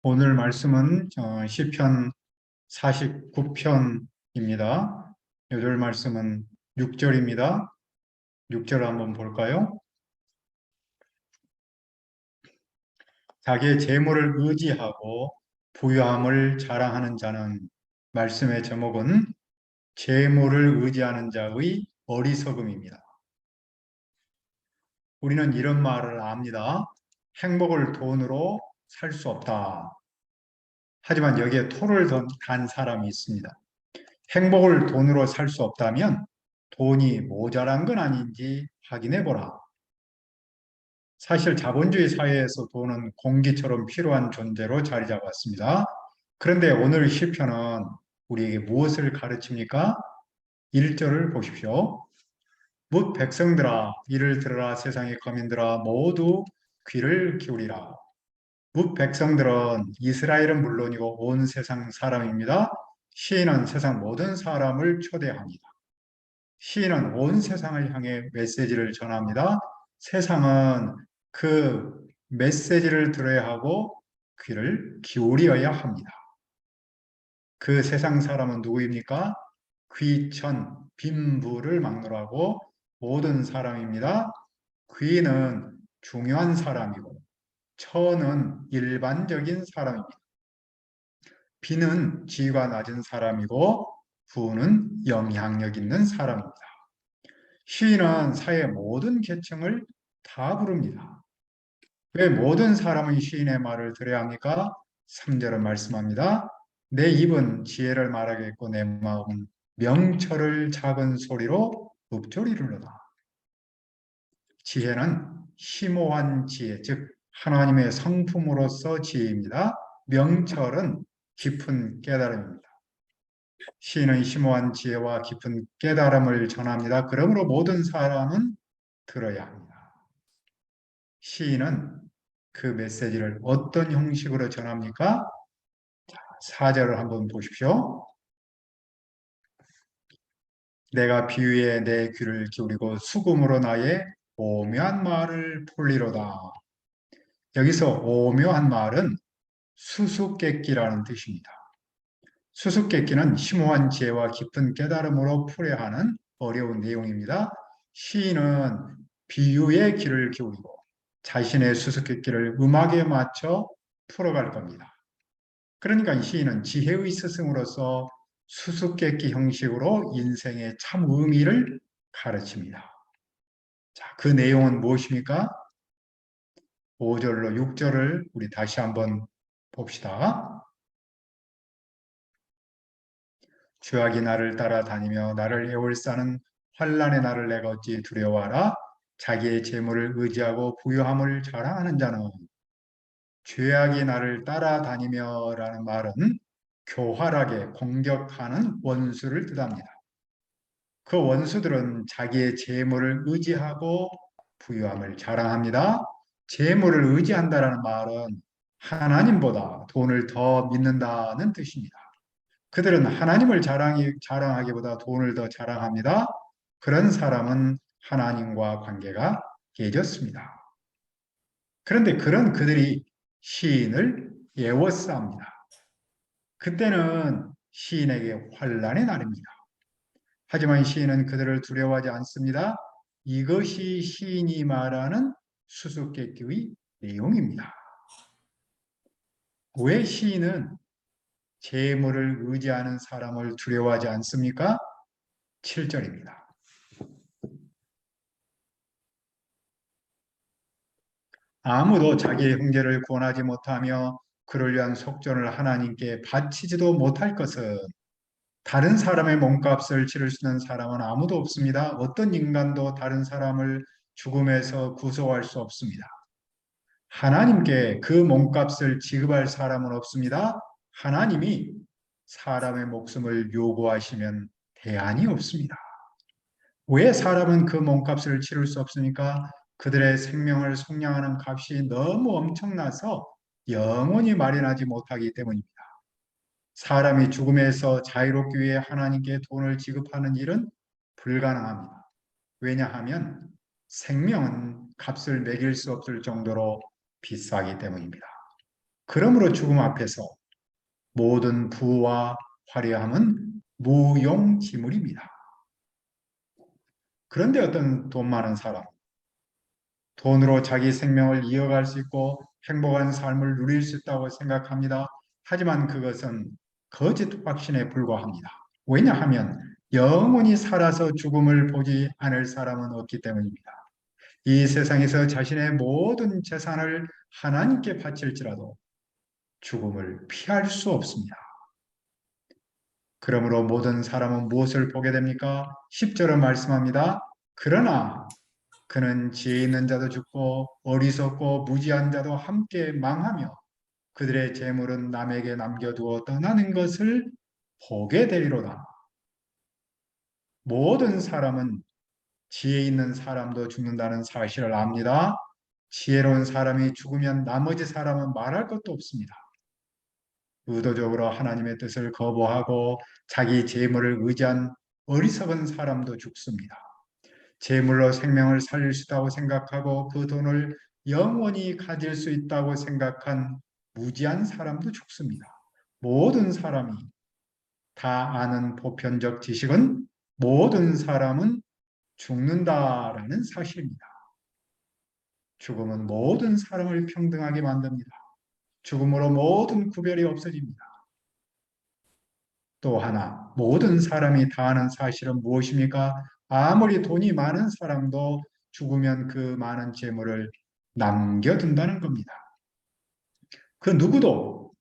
오늘 말씀은 시편 49편입니다. 요절 말씀은 6절입니다. 6절 한번 볼까요? 자기의 재물을 의지하고 부유함을 자랑하는 자는, 말씀의 제목은 재물을 의지하는 자의 어리석음입니다. 우리는 이런 말을 압니다. 행복을 돈으로 살 수 없다. 하지만 여기에 토를 단 사람이 있습니다. 행복을 돈으로 살 수 없다면 돈이 모자란 건 아닌지 확인해 보라. 사실 자본주의 사회에서 돈은 공기처럼 필요한 존재로 자리 잡았습니다. 그런데 오늘 시편은 우리에게 무엇을 가르칩니까? 1절을 보십시오. 뭇 백성들아, 이를 들으라. 세상의 거민들아, 모두 귀를 기울이라. 뭇 백성들은 이스라엘은 물론이고 온 세상 사람입니다. 시인은 세상 모든 사람을 초대합니다. 시인은 온 세상을 향해 메시지를 전합니다. 세상은 그 메시지를 들어야 하고 귀를 기울여야 합니다. 그 세상 사람은 누구입니까? 귀천, 빈부를 막론하고 모든 사람입니다. 귀는 중요한 사람이고 천은 일반적인 사람입니다. 비는 지위가 낮은 사람이고 부는 영향력 있는 사람입니다. 시인은 사회의 모든 계층을 다 부릅니다. 왜 모든 사람은 시인의 말을 들어야 합니까? 3절은 말씀합니다. 내 입은 지혜를 말하겠고 내 마음은 명철을 작은 소리로 읊조리르로다. 지혜는 심오한 지혜, 즉 하나님의 성품으로서 지혜입니다. 명철은 깊은 깨달음입니다. 시인은 심오한 지혜와 깊은 깨달음을 전합니다. 그러므로 모든 사람은 들어야 합니다. 시인은 그 메시지를 어떤 형식으로 전합니까? 4절을 한번 보십시오. 내가 비유에 내 귀를 기울이고 수금으로 나의 오묘한 말을 풀리로다. 여기서 오묘한 말은 수수께끼라는 뜻입니다. 수수께끼는 심오한 지혜와 깊은 깨달음으로 풀어야 하는 어려운 내용입니다. 시인은 비유의 귀를 기울이고 자신의 수수께끼를 음악에 맞춰 풀어갈 겁니다. 그러니까 이 시인은 지혜의 스승으로서 수수께끼 형식으로 인생의 참 의미를 가르칩니다. 자, 그 내용은 무엇입니까? 5절로 6절을 우리 다시 한번 봅시다. 죄악이 나를 따라다니며 나를 애월싸는 환난의 날을 내가 어찌 두려워하라. 자기의 재물을 의지하고 부유함을 자랑하는 자는, 죄악이 나를 따라다니며 라는 말은 교활하게 공격하는 원수를 뜻합니다. 그 원수들은 자기의 재물을 의지하고 부유함을 자랑합니다. 재물을 의지한다라는 말은 하나님보다 돈을 더 믿는다는 뜻입니다. 그들은 하나님을 자랑하기보다 돈을 더 자랑합니다. 그런 사람은 하나님과 관계가 깨졌습니다. 그런데 그런 그들이 시인을 애워쌉니다. 그때는 시인에게 환난의 날입니다. 하지만 시인은 그들을 두려워하지 않습니다. 이것이 시인이 말하는 수수께끼의 내용입니다. 왜 시인은 재물을 의지하는 사람을 두려워하지 않습니까? 7절입니다. 아무도 자기의 형제를 구원하지 못하며 그를 위한 속전을 하나님께 바치지도 못할 것은, 다른 사람의 몸값을 치를 수 있는 사람은 아무도 없습니다. 어떤 인간도 다른 사람을 죽음에서 구속할 수 없습니다. 하나님께 그 몸값을 지급할 사람은 없습니다. 하나님이 사람의 목숨을 요구하시면 대안이 없습니다. 왜 사람은 그 몸값을 치를 수 없습니까? 그들의 생명을 속량하는 값이 너무 엄청나서 영원히 마련하지 못하기 때문입니다. 사람이 죽음에서 자유롭기 위해 하나님께 돈을 지급하는 일은 불가능합니다. 왜냐하면 생명은 값을 매길 수 없을 정도로 비싸기 때문입니다. 그러므로 죽음 앞에서 모든 부와 화려함은 무용지물입니다. 그런데 어떤 돈 많은 사람, 돈으로 자기 생명을 이어갈 수 있고 행복한 삶을 누릴 수 있다고 생각합니다. 하지만 그것은 거짓 확신에 불과합니다. 왜냐하면 영원히 살아서 죽음을 보지 않을 사람은 없기 때문입니다. 이 세상에서 자신의 모든 재산을 하나님께 바칠지라도 죽음을 피할 수 없습니다. 그러므로 모든 사람은 무엇을 보게 됩니까? 10절은 말씀합니다. 그러나 그는 지혜 있는 자도 죽고 어리석고 무지한 자도 함께 망하며 그들의 재물은 남에게 남겨두어 떠나는 것을 보게 되리로다. 모든 사람은 지혜 있는 사람도 죽는다는 사실을 압니다. 지혜로운 사람이 죽으면 나머지 사람은 말할 것도 없습니다. 의도적으로 하나님의 뜻을 거부하고 자기 재물을 의지한 어리석은 사람도 죽습니다. 재물로 생명을 살릴 수 있다고 생각하고 그 돈을 영원히 가질 수 있다고 생각한 무지한 사람도 죽습니다. 모든 사람이 다 아는 보편적 지식은 모든 사람은 죽는다라는 사실입니다. 죽음은 모든 사람을 평등하게 만듭니다. 죽음으로 모든 구별이 없어집니다. 또 하나, 모든 사람이 다 아는 사실은 무엇입니까? 아무리 돈이 많은 사람도 죽으면 그 많은 재물을 남겨둔다는 겁니다. 그 누구도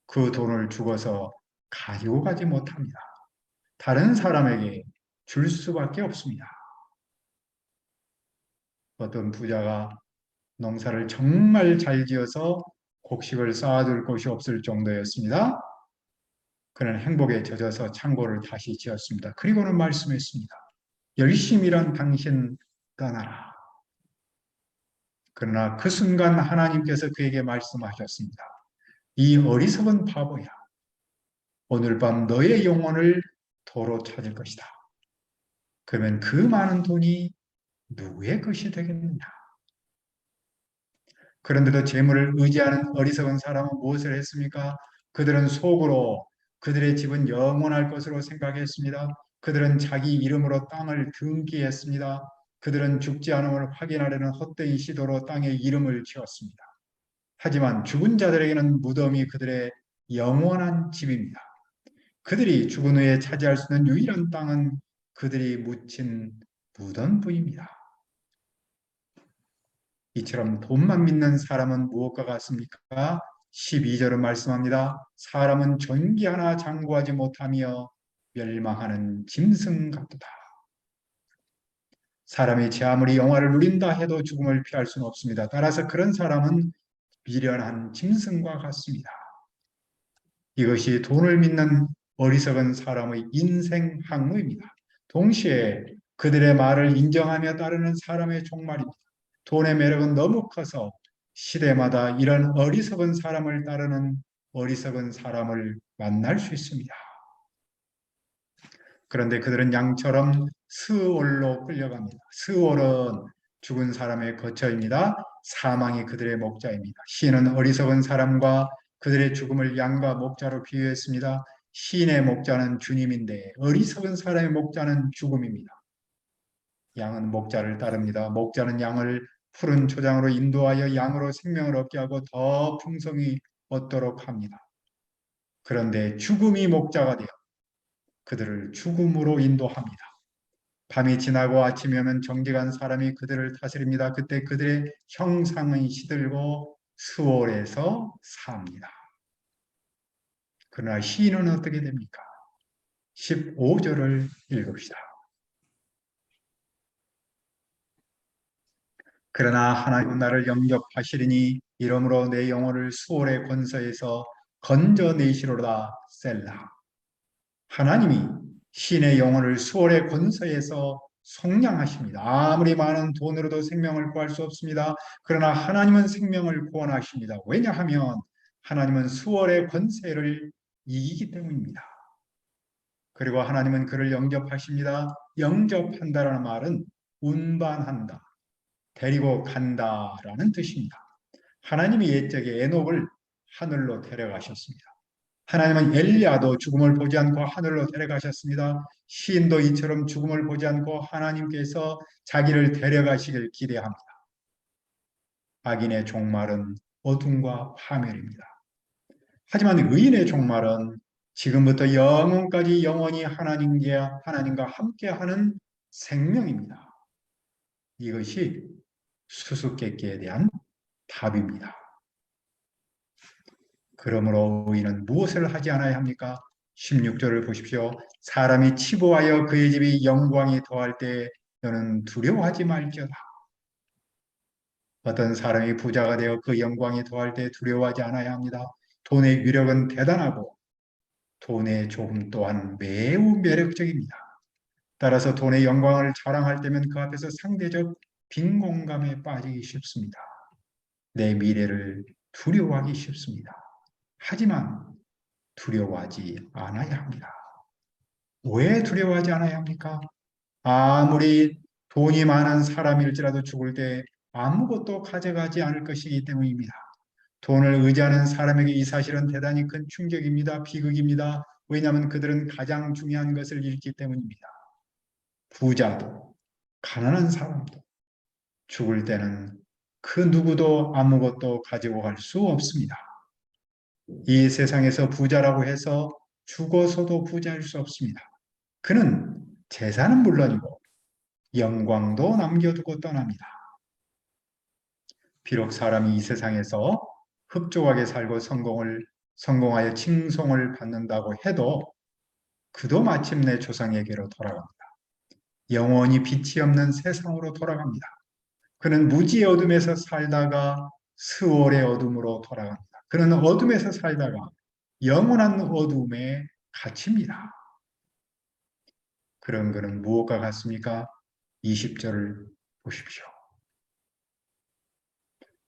그 돈을 죽어서 가지고 가지 못합니다. 다른 사람에게 줄 수밖에 없습니다. 어떤 부자가 농사를 정말 잘 지어서 곡식을 쌓아둘 곳이 없을 정도였습니다. 그는 행복에 젖어서 창고를 다시 지었습니다. 그리고는 말씀했습니다. 열심히 일한 당신 떠나라. 그러나 그 순간 하나님께서 그에게 말씀하셨습니다. 이 어리석은 바보야. 오늘 밤 너의 영혼을 도로 찾을 것이다. 그러면 그 많은 돈이 누구의 것이 되겠느냐? 그런데도 재물을 의지하는 어리석은 사람은 무엇을 했습니까? 그들은 속으로 그들의 집은 영원할 것으로 생각했습니다. 그들은 자기 이름으로 땅을 등기했습니다. 그들은 죽지 않음을 확인하려는 헛된 시도로 땅에 이름을 지었습니다. 하지만 죽은 자들에게는 무덤이 그들의 영원한 집입니다. 그들이 죽은 후에 차지할 수 있는 유일한 땅은 그들이 묻힌 무덤뿐입니다. 이처럼 돈만 믿는 사람은 무엇과 같습니까? 12절은 말씀합니다. 사람은 전기 하나 장구하지 못하며 멸망하는 짐승 같도다. 사람이 제 아무리 영화를 누린다 해도 죽음을 피할 수는 없습니다. 따라서 그런 사람은 미련한 짐승과 같습니다. 이것이 돈을 믿는 어리석은 사람의 인생 항로입니다. 동시에 그들의 말을 인정하며 따르는 사람의 종말입니다. 돈의 매력은 너무 커서 시대마다 이런 어리석은 사람을 따르는 어리석은 사람을 만날 수 있습니다. 그런데 그들은 양처럼 스올로 끌려갑니다. 스올은 죽은 사람의 거처입니다. 사망이 그들의 목자입니다. 시인은 어리석은 사람과 그들의 죽음을 양과 목자로 비유했습니다. 시인의 목자는 주님인데 어리석은 사람의 목자는 죽음입니다. 양은 목자를 따릅니다. 목자는 양을 푸른 초장으로 인도하여 양으로 생명을 얻게 하고 더 풍성히 얻도록 합니다. 그런데 죽음이 목자가 되어 그들을 죽음으로 인도합니다. 밤이 지나고 아침이 오면 정직한 사람이 그들을 다스립니다. 그때 그들의 형상은 시들고 수월해서 삽니다. 그러나 시인은 어떻게 됩니까? 15절을 읽읍시다. 그러나 하나님은 나를 영접하시리니 이러므로 내 영혼을 수월의 권세에서 건져내시로다 셀라. 하나님이 신의 영혼을 수월의 권세에서 속량하십니다. 아무리 많은 돈으로도 생명을 구할 수 없습니다. 그러나 하나님은 생명을 구원하십니다. 왜냐하면 하나님은 수월의 권세를 이기기 때문입니다. 그리고 하나님은 그를 영접하십니다. 영접한다라는 말은 운반한다, 데리고 간다라는 뜻입니다. 하나님이 옛적에 에녹을 하늘로 데려가셨습니다. 하나님은 엘리야도 죽음을 보지 않고 하늘로 데려가셨습니다. 시인도 이처럼 죽음을 보지 않고 하나님께서 자기를 데려가시길 기대합니다. 악인의 종말은 어둠과 파멸입니다. 하지만 의인의 종말은 지금부터 영원까지 영원히 하나님과 함께하는 생명입니다. 이것이 수수께끼에 대한 답입니다. 그러므로 의인은 무엇을 하지 않아야 합니까? 16절을 보십시오. 사람이 치부하여 그의 집이 영광이 더할 때 너는 두려워하지 말지어다. 어떤 사람이 부자가 되어 그 영광이 더할 때 두려워하지 않아야 합니다. 돈의 위력은 대단하고 돈의 조금 또한 매우 매력적입니다. 따라서 돈의 영광을 자랑할 때면 그 앞에서 상대적 빈곤감에 빠지기 쉽습니다. 내 미래를 두려워하기 쉽습니다. 하지만 두려워하지 않아야 합니다. 왜 두려워하지 않아야 합니까? 아무리 돈이 많은 사람일지라도 죽을 때 아무것도 가져가지 않을 것이기 때문입니다. 돈을 의지하는 사람에게 이 사실은 대단히 큰 충격입니다. 비극입니다. 왜냐하면 그들은 가장 중요한 것을 잃기 때문입니다. 부자도 가난한 사람도 죽을 때는 그 누구도 아무것도 가지고 갈 수 없습니다. 이 세상에서 부자라고 해서 죽어서도 부자일 수 없습니다. 그는 재산은 물론이고 영광도 남겨두고 떠납니다. 비록 사람이 이 세상에서 흡족하게 살고 성공하여 칭송을 받는다고 해도 그도 마침내 조상에게로 돌아갑니다. 영원히 빛이 없는 세상으로 돌아갑니다. 그는 무지의 어둠에서 살다가 스월의 어둠으로 돌아갑니다. 그는 어둠에서 살다가 영원한 어둠에 갇힙니다. 그런 그는 무엇과 같습니까? 20절을 보십시오.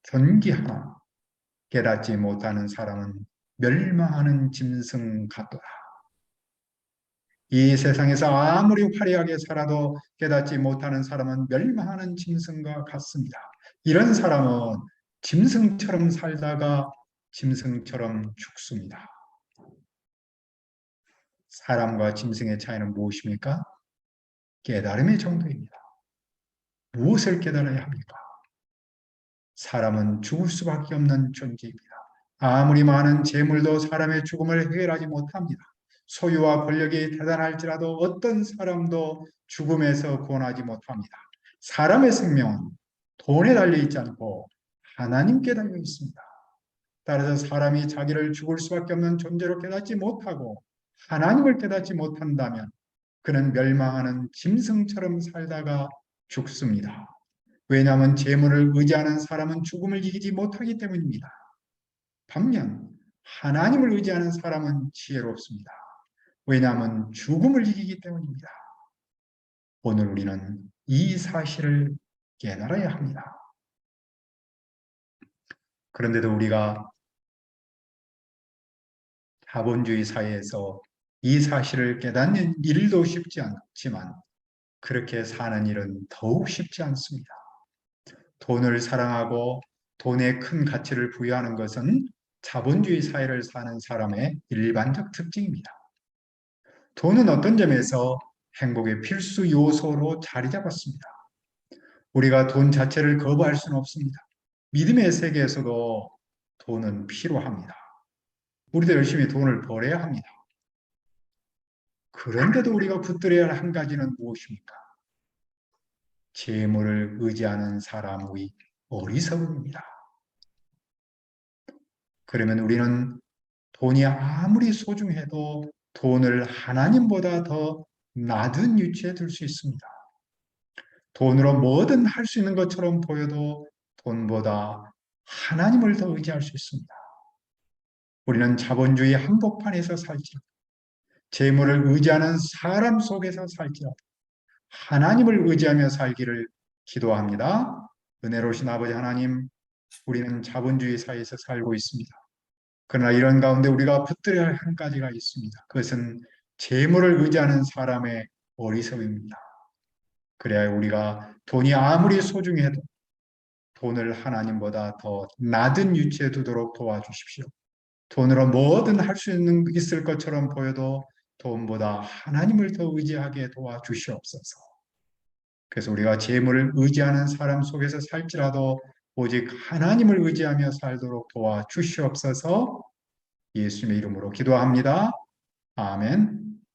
존귀 하나 깨닫지 못하는 사람은 멸망하는 짐승 같도다. 이 세상에서 아무리 화려하게 살아도 깨닫지 못하는 사람은 멸망하는 짐승과 같습니다. 이런 사람은 짐승처럼 살다가 짐승처럼 죽습니다. 사람과 짐승의 차이는 무엇입니까? 깨달음의 정도입니다. 무엇을 깨달아야 합니까? 사람은 죽을 수밖에 없는 존재입니다. 아무리 많은 재물도 사람의 죽음을 해결하지 못합니다. 소유와 권력이 대단할지라도 어떤 사람도 죽음에서 구원하지 못합니다. 사람의 생명은 돈에 달려 있지 않고 하나님께 달려 있습니다. 따라서 사람이 자기를 죽을 수밖에 없는 존재로 깨닫지 못하고 하나님을 깨닫지 못한다면 그는 멸망하는 짐승처럼 살다가 죽습니다. 왜냐하면 재물을 의지하는 사람은 죽음을 이기지 못하기 때문입니다. 반면 하나님을 의지하는 사람은 지혜롭습니다. 왜냐하면 죽음을 이기기 때문입니다. 오늘 우리는 이 사실을 깨달아야 합니다. 그런데도 우리가 자본주의 사회에서 이 사실을 깨닫는 일도 쉽지 않지만 그렇게 사는 일은 더욱 쉽지 않습니다. 돈을 사랑하고 돈에 큰 가치를 부여하는 것은 자본주의 사회를 사는 사람의 일반적 특징입니다. 돈은 어떤 점에서 행복의 필수 요소로 자리 잡았습니다. 우리가 돈 자체를 거부할 수는 없습니다. 믿음의 세계에서도 돈은 필요합니다. 우리도 열심히 돈을 벌어야 합니다. 그런데도 우리가 붙들어야 할 한 가지는 무엇입니까? 재물을 의지하는 사람의 어리석음입니다. 그러면 우리는 돈이 아무리 소중해도 돈을 하나님보다 더 낮은 위치에 둘 수 있습니다. 돈으로 뭐든 할 수 있는 것처럼 보여도 돈보다 하나님을 더 의지할 수 있습니다. 우리는 자본주의 한복판에서 살지라도 재물을 의지하는 사람 속에서 살지라도 하나님을 의지하며 살기를 기도합니다. 은혜로우신 아버지 하나님, 우리는 자본주의 사회에서 살고 있습니다. 그러나 이런 가운데 우리가 붙들어야 할 한 가지가 있습니다. 그것은 재물을 의지하는 사람의 어리석음입니다. 그래야 우리가 돈이 아무리 소중해도 돈을 하나님보다 더 낮은 위치에 두도록 도와주십시오. 돈으로 뭐든 할 수 있을 것처럼 보여도 돈보다 하나님을 더 의지하게 도와주시옵소서. 그래서 우리가 재물을 의지하는 사람 속에서 살지라도 오직 하나님을 의지하며 살도록 도와주시옵소서. 예수님의 이름으로 기도합니다. 아멘.